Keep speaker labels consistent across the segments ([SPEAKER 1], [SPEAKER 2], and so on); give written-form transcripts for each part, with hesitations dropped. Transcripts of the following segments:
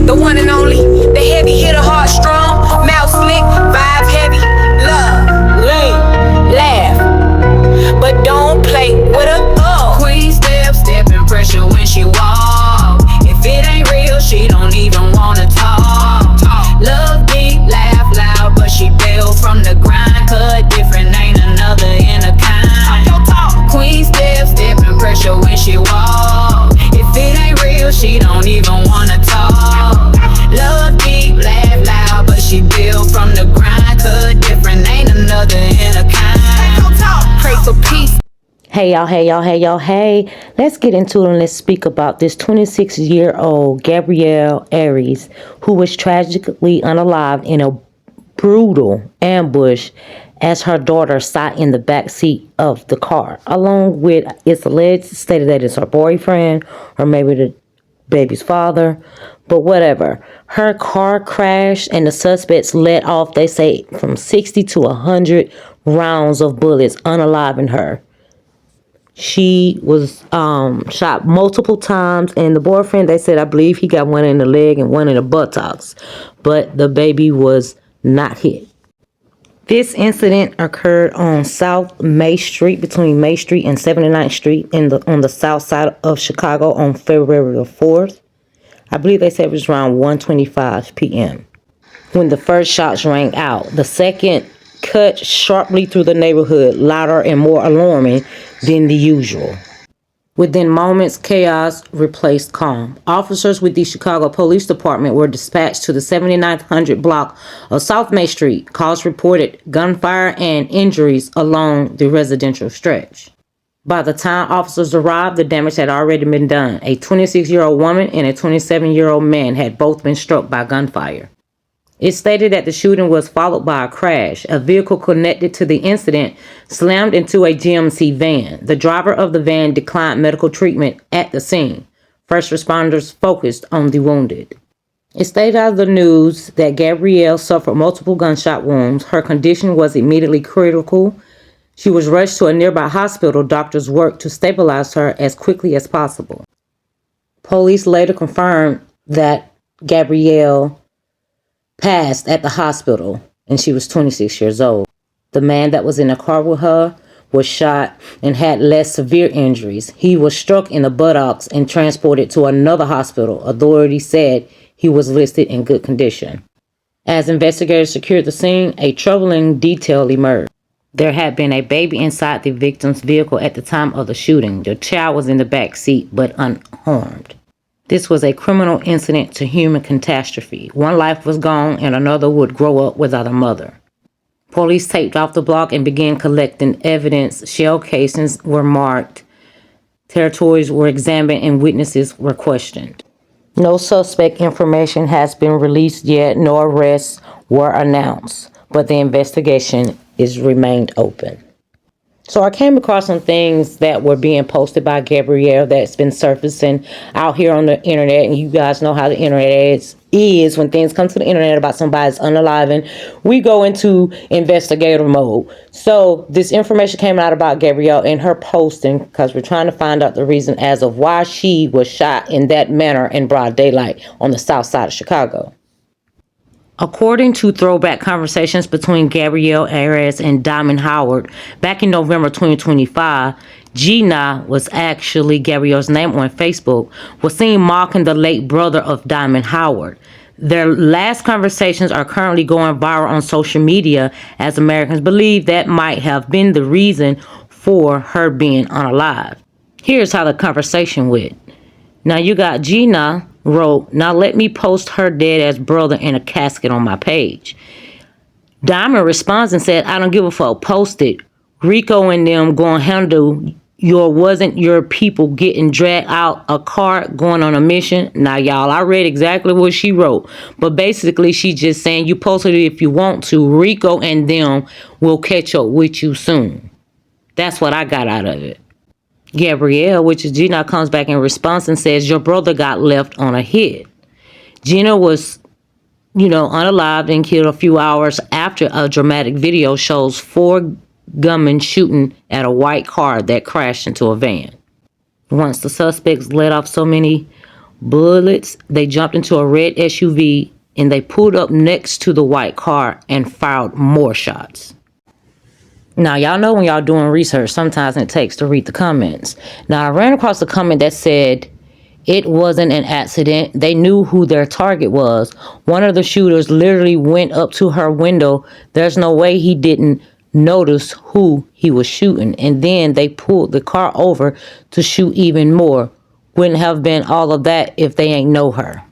[SPEAKER 1] the one and only, the heavy hitter, heart strong, mouth slick, vibe heavy, love, lean, laugh, but don't play with her. Queen step in pressure when she walk. If it ain't real, she don't even wanna talk. Love deep, laugh loud, but she built from the grind. Cut different, ain't another in a kind. Queen step in pressure when she walk. If it ain't real, she don't even wanna talk. Love deep, laugh loud, but she built from the grind. Cut different, ain't another in a kind. Pray for peace.
[SPEAKER 2] Hey y'all. Let's get into it and let's speak about this 26-year-old Gabrielle Aries, who was tragically unalived in a brutal ambush as her daughter sat in the back seat of the car, along with, it's alleged, stated that it's her boyfriend or maybe the baby's father, but whatever. Her car crashed and the suspects let off, they say, from 60 to 100 rounds of bullets, unaliving her. She was shot multiple times, and the boyfriend, they said, I believe he got one in the leg and one in the buttocks, but the baby was not hit. This incident occurred on South May Street, between May Street and 79th Street on the south side of Chicago on February the 4th. I believe they said it was around 1:25 p.m. when the first shots rang out. The second cut sharply through the neighborhood, louder and more alarming than the usual. Within moments, chaos replaced calm. Officers with the Chicago Police Department were dispatched to the 7900 block of South May Street. Calls reported gunfire and injuries along the residential stretch. By the time officers arrived, the damage had already been done. A 26-year-old woman and a 27-year-old man had both been struck by gunfire. It stated that the shooting was followed by a crash. A vehicle connected to the incident slammed into a GMC van. The driver of the van declined medical treatment at the scene. First responders focused on the wounded. It stated out of the news that Gabrielle suffered multiple gunshot wounds. Her condition was immediately critical. She was rushed to a nearby hospital. Doctors worked to stabilize her as quickly as possible. Police later confirmed that Gabrielle passed at the hospital, and she was 26 years old. The man that was in the car with her was shot and had less severe injuries. He was struck in the buttocks and transported to another hospital. Authorities said he was listed in good condition. As investigators secured the scene, a troubling detail emerged. There had been a baby inside the victim's vehicle at the time of the shooting. The child was in the back seat but unharmed. This was a criminal incident to human catastrophe. One life was gone and another would grow up without a mother. Police taped off the block and began collecting evidence. Shell casings were marked, territories were examined, and witnesses were questioned. No suspect information has been released yet, no arrests were announced, but the investigation is remained open. So I came across some things that were being posted by Gabrielle that's been surfacing out here on the internet. And you guys know how the internet is when things come to the internet about somebody's unaliving. We go into investigative mode. So this information came out about Gabrielle and her posting, because we're trying to find out the reason as of why she was shot in that manner in broad daylight on the south side of Chicago. According to throwback conversations between Gabrielle Aries and Diamond Howard, back in November 2025, Gina, was actually Gabrielle's name on Facebook, was seen mocking the late brother of Diamond Howard. Their last conversations are currently going viral on social media, as Americans believe that might have been the reason for her being unalived. Here's how the conversation went. Now you got Gina wrote, "Now let me post her dead ass brother in a casket on my page." Diamond responds and said, "I don't give a fuck. Post it. Rico and them gonna handle wasn't your people getting dragged out a car going on a mission." Now y'all, I read exactly what she wrote, but basically she's just saying you posted it if you want to. Rico and them will catch up with you soon. That's what I got out of it. Gabrielle, which is Gina, comes back in response and says, "Your brother got left on a hit." Gina was, unalived and killed a few hours after a dramatic video shows 4 gunmen shooting at a white car that crashed into a van. Once the suspects let off so many bullets. They jumped into a red SUV and they pulled up next to the white car and fired more shots. Now, y'all know when y'all doing research, sometimes it takes to read the comments. Now, I ran across a comment that said it wasn't an accident. They knew who their target was. One of the shooters literally went up to her window. There's no way he didn't notice who he was shooting. And then they pulled the car over to shoot even more. Wouldn't have been all of that if they ain't know her.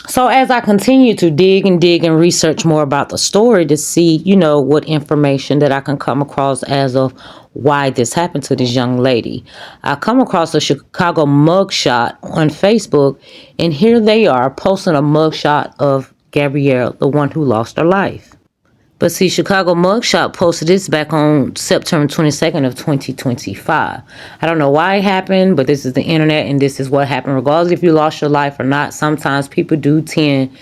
[SPEAKER 2] So as I continue to dig and research more about the story to see, what information that I can come across as of why this happened to this young lady, I come across a Chicago mugshot on Facebook, and here they are posting a mugshot of Gabrielle, the one who lost her life. But see, Chicago Mugshot posted this back on September 22nd of 2025. I don't know why it happened, but this is the internet and this is what happened. Regardless if you lost your life or not, sometimes people do tend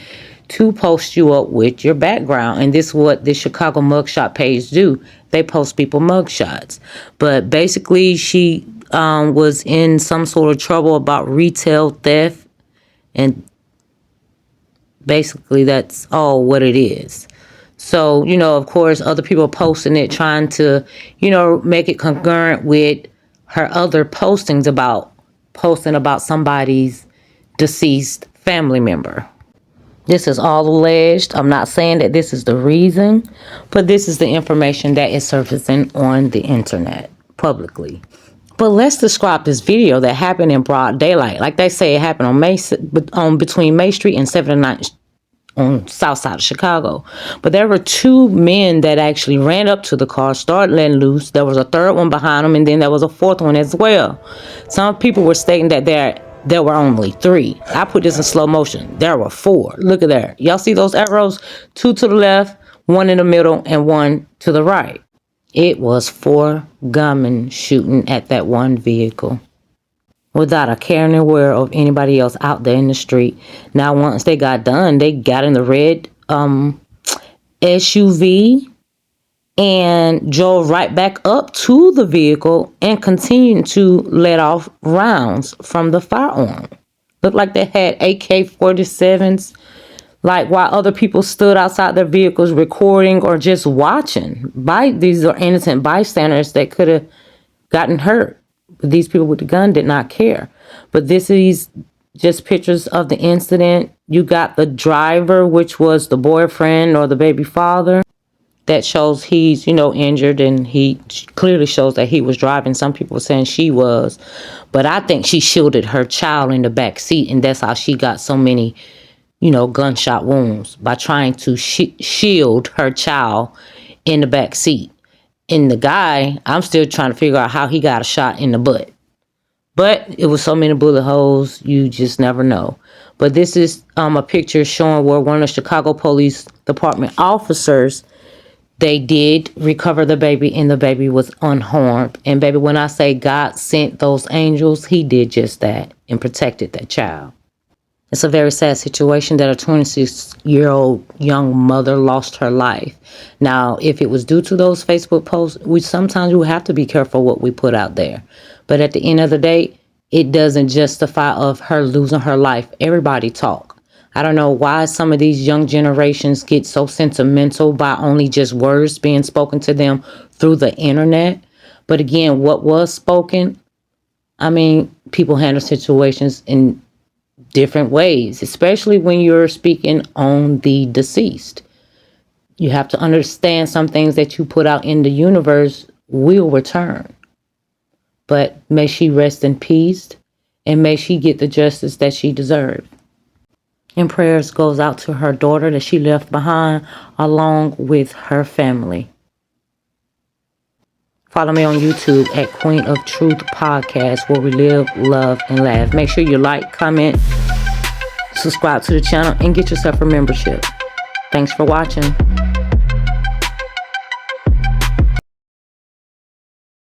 [SPEAKER 2] to post you up with your background. And this is what the Chicago Mugshot page do. They post people mugshots. But basically, she was in some sort of trouble about retail theft. And basically, that's all what it is. So, of course, other people posting it, trying to, make it congruent with her other postings posting about somebody's deceased family member. This is all alleged. I'm not saying that this is the reason, but this is the information that is surfacing on the internet publicly. But let's describe this video that happened in broad daylight. Like they say, it happened on between May Street and 79th on south side of Chicago. But there were two men that actually ran up to the car, started letting loose. There was a third one behind them, and then there was a fourth one as well. Some people were stating that there were only three. I put this in slow motion. There were four. Look at there. Y'all see those arrows? Two to the left, one in the middle, and one to the right. It was 4 gunmen shooting at that one vehicle, without a care in the world of anybody else out there in the street. Now, once they got done, they got in the red SUV and drove right back up to the vehicle and continued to let off rounds from the firearm. Looked like they had AK-47s, like while other people stood outside their vehicles recording or just watching. These are innocent bystanders that could have gotten hurt. These people with the gun did not care. But this is just pictures of the incident. You got the driver, which was the boyfriend or the baby father. That shows he's, injured, and he clearly shows that he was driving. Some people were saying she was. But I think she shielded her child in the back seat, and that's how she got so many, gunshot wounds, by trying to shield her child in the back seat. And the guy, I'm still trying to figure out how he got a shot in the butt. But it was so many bullet holes, you just never know. But this is a picture showing where one of the Chicago Police Department officers, they did recover the baby, and the baby was unharmed. And baby, when I say God sent those angels, he did just that and protected that child. It's a very sad situation that a 26-year-old young mother lost her life. Now, if it was due to those Facebook posts, sometimes we have to be careful what we put out there. But at the end of the day, it doesn't justify of her losing her life. Everybody talk. I don't know why some of these young generations get so sentimental by only just words being spoken to them through the internet. But again, what was spoken, people handle situations in different ways, especially when you're speaking on the deceased. You have to understand some things that you put out in the universe will return. But may she rest in peace, and may she get the justice that she deserved. And prayers goes out to her daughter that she left behind, along with her family. Follow me on YouTube at Queen of Truth Podcast, where we live, love, and laugh. Make sure you like, comment, subscribe to the channel, and get yourself a membership. Thanks for watching.